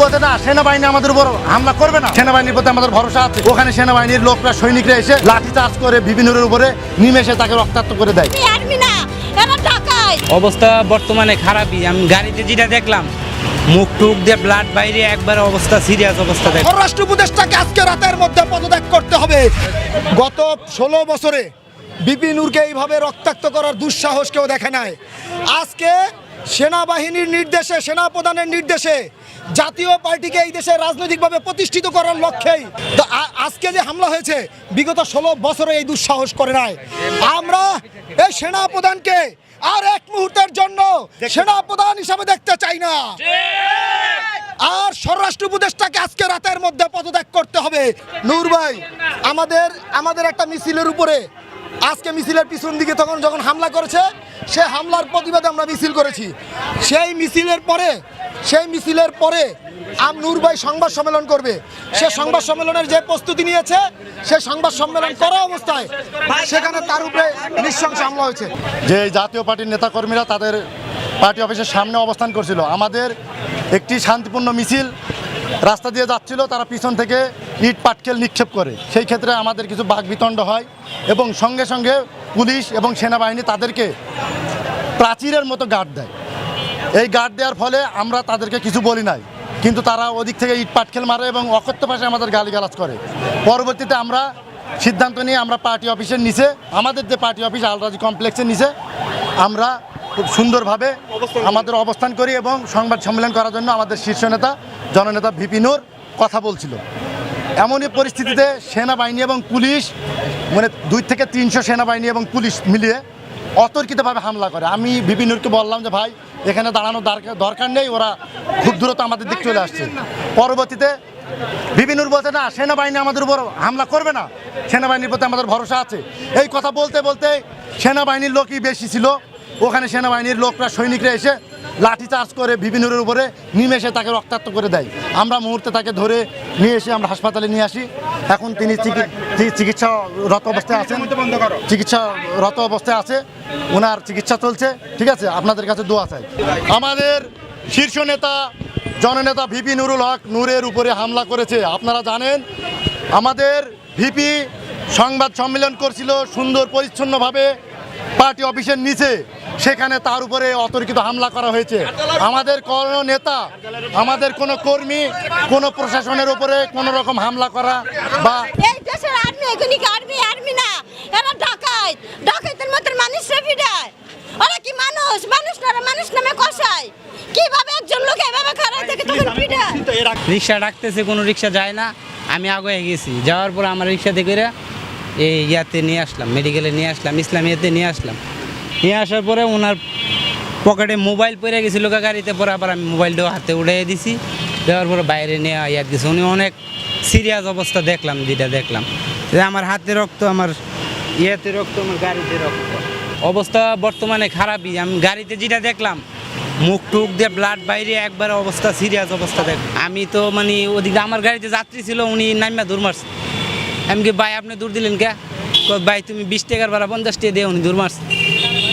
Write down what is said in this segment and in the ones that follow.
বলতে না সেনাবাহিনী আমাদের উপর হামলা করবে না, সেনাবাহিনীর প্রতি আমাদের ভরসা আছে। ওখানে সেনাবাহিনীর লোকরা সৈনিকরা এসে লাঠি চার্জ করে বিভিন্নর উপরে নিমেষে তাকে রক্তাক্ত করে দেয়। অবস্থা বর্তমানে খারাপই। আমি গাড়িতে যেটা দেখলাম মুখ টুক দিয়ে ব্লাড বাইরে, একবার অবস্থা সিরিয়াস অবস্থা। স্বরাষ্ট্র উপদেষ্টাকে আজকে রাতের মধ্যে পদত্যাগ করতে হবে। গত 16 বছরে বিপি নূরকে এইভাবে রক্তাক্ত করার দুঃসাহস কেউ দেখে নাই। আজকে সেনাবাহিনীর নির্দেশে, সেনাপ্রধানের নির্দেশে জাতীয় পার্টিকে এই দেশে রাজনৈতিকভাবে প্রতিষ্ঠিত করার লক্ষ্যেই আজকে যে হামলা হয়েছে, বিগত 16 বছরে এই দুঃসাহস করে নাই। আমরা এই সেনাপ্রধানকে আর এক মুহূর্তের জন্য সেনাপ্রধান হিসাবে দেখতে চাই না। আর স্বরাষ্ট্র উপদেষ্টাকে আজকে রাতের মধ্যে পদত্যাগ করতে হবে। নূর ভাই, আমাদের একটা মিছিলের উপরে আজকে মিছিলের পিছন দিকে যখন হামলা করেছে, সে হামলার প্রতিবাদে আমরা মিছিল করেছি। সেই মিছিলের পরে নূর ভাই সংবাদ সম্মেলন করবে। সে সংবাদ সম্মেলনের যে প্রস্তুতি নিয়েছে, সে সংবাদ সম্মেলন করা অবস্থায় সেখানে তার উপরে নৃশংস হামলা হয়েছে। যে জাতীয় পার্টির নেতাকর্মীরা তাদের পার্টি অফিসের সামনে অবস্থান করছিল, আমাদের একটি শান্তিপূর্ণ মিছিল রাস্তা দিয়ে যাচ্ছিল, তারা পিছন থেকে ইট পাটকেল নিক্ষেপ করে। সেই ক্ষেত্রে আমাদের কিছু বাকবিতণ্ড হয় এবং সঙ্গে সঙ্গে পুলিশ এবং সেনাবাহিনী তাদেরকে প্রাচীরের মতো গার্ড দেয়। এই গার্ড দেওয়ার ফলে আমরা তাদেরকে কিছু বলি নাই, কিন্তু তারা ওদিক থেকে ইট পাটকেল মারে এবং অকথ্য ভাষায় আমাদের গালিগালাজ করে। পরবর্তীতে আমরা সিদ্ধান্ত নিয়ে আমরা পার্টি অফিসের নিচে, আমাদের যে পার্টি অফিস আলরাজি কমপ্লেক্সের নিচে, আমরা খুব সুন্দরভাবে আমাদের অবস্থান করি এবং সংবাদ সম্মেলন করার জন্য আমাদের শীর্ষ নেতা জননেতা ভিপি নূর কথা বলছিল। এমনই পরিস্থিতিতে সেনাবাহিনী এবং পুলিশ, মানে 2 থেকে 300 সেনাবাহিনী এবং পুলিশ মিলিয়ে অতর্কিতভাবে হামলা করে। আমি ভিপি নূরকে বললাম যে ভাই, এখানে দাঁড়ানোর দরকার নেই, ওরা খুব দ্রুত আমাদের দিক চলে আসছে। পরবর্তীতে ভিপি নূর বলতে না সেনাবাহিনী আমাদের উপর হামলা করবে না, সেনাবাহিনীর প্রতি আমাদের ভরসা আছে। এই কথা বলতে বলতে সেনাবাহিনীর লোকই বেশি ছিল। ওখানে সেনাবাহিনীর লোকরা সৈনিকরা এসে লাঠি চার্জ করে ভিপি নূরের উপরে নিমেষে তাকে রক্তাক্ত করে দেয়। আমরা মুহূর্তে তাকে ধরে নিয়ে এসে আমরা হাসপাতালে নিয়ে আসি। এখন তিনি চিকিৎসারত অবস্থায় আছে, ওনার চিকিৎসা চলছে। ঠিক আছে, আপনাদের কাছে দোয়া চাই। আমাদের শীর্ষ নেতা জননেতা ভিপি নুরুল হক নূরের উপরে হামলা করেছে। আপনারা জানেন, আমাদের ভিপি সংবাদ সম্মেলন করছিল সুন্দর পরিচ্ছন্নভাবে পার্টি অফিসের নিচে, সেখানে তার উপরে অতর্কিত হামলা করা হয়েছে। আমাদের কোনো নেতা, আমাদের কোনো কর্মী, কোনো প্রশাসনের উপরে কোনো রকম হামলা করা বা এই দেশের আর্মি না, এরা ডাকাইতের মতো মানুষরা পিটায়। ওরা কি মানুষ নামে কষায়? কিভাবে একজন লোক এভাবে খারাপ থেকে তখন পিটায়? রিক্সা ডাকতেছে, কোনো রিক্সা যায় না। আমি আগে গেছি, যাওয়ার পর আমার রিক্সাতে করে এই ইয়াতে নিয়ে আসলাম, মেডিকেলে নিয়ে আসলাম, ইসলামিয়াতে নিয়ে আসলাম। নিয়ে আসার পরে ওনার পকেটে মোবাইল পড়ে গেছিলো গাড়িতে, পরে আবার আমি মোবাইলটাও হাতে উঠিয়ে দিছি। দেওয়ার পরে বাইরে নিয়ে ইয়াদ গেছি। উনি অনেক সিরিয়াস অবস্থা দেখলাম, যেটা দেখলাম যে আমার হাতে রক্ত, আমার ইয়েতে রক্ত, আমার গাড়িতে রক্ত। অবস্থা বর্তমানে খারাপই। আমি গাড়িতে যেটা দেখলাম মুখ টুক দিয়ে ব্লাড বাইরে, একবার অবস্থা সিরিয়াস অবস্থা আমি তো মানে ওদিকে আমার গাড়িতে যাত্রী ছিল, উনি নামিয়া দূর মারছে। আমি কি ভাই আপনি দূর দিলেন কে? ভাই তুমি 20 টাকার ভাড়া 50 টাকা দিয়ে উনি দূর মারছে।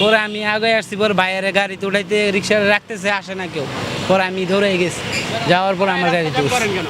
পরে আমি আগে আসছি, পরে বাইরে গাড়িতে উঠাইতে রিক্সা রাখতেছে, আসে না কেউ। পরে আমি ধরে গেছি, যাওয়ার পর আমার গাড়িতে